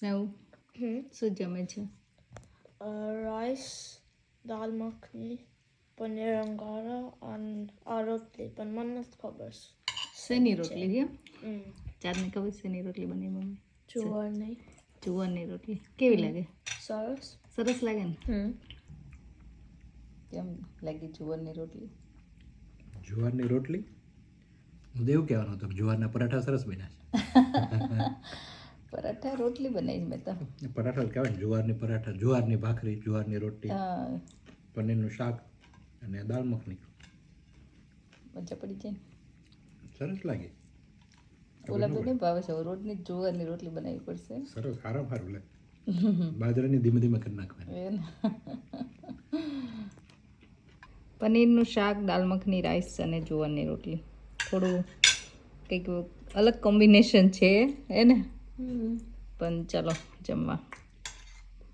સ્નેવ શું જમે છે? રાઈસ, દાલ મખની, પનીર અંગારા અને આ રોટલી પણ મને નથી ખબર શેની રોટલી છે? ચાંદને ખબર શેની રોટલી બની મમ્મી? જુવારની. જુવારની રોટલી કેવી લાગે? સરસ. સરસ લાગે ને? કેમ લાગી જુવારની રોટલી? જુવારની રોટલી હું તો એવું કહેવાનું હતું કે જુવારના પરાઠા સરસ બન્યા પરાઠા રોટલી બનાવી મેં તો. છે પરાઠા જ કહેવાય ને, જુવારની પરાઠા, જુવારની ભાખરી, જુવારની રોટલી, પનીરનું શાક અને દાળ મખની. મજા પડી જાય ને? સરસ લાગે. ઓલા તો નહીં ભાવે છે, રોજની જુવારની રોટલી બનાવવી પડશે. સરસ, સારું સારું લાગે. બાજરાની ધીમે ધીમે કરી નાખવાની. પનીરનું શાક, દાળ મખની, રાઈસ અને જુવારની રોટલી. થોડું કંઈક અલગ કોમ્બિનેશન છે હે ને? પણ ચાલો જમવા.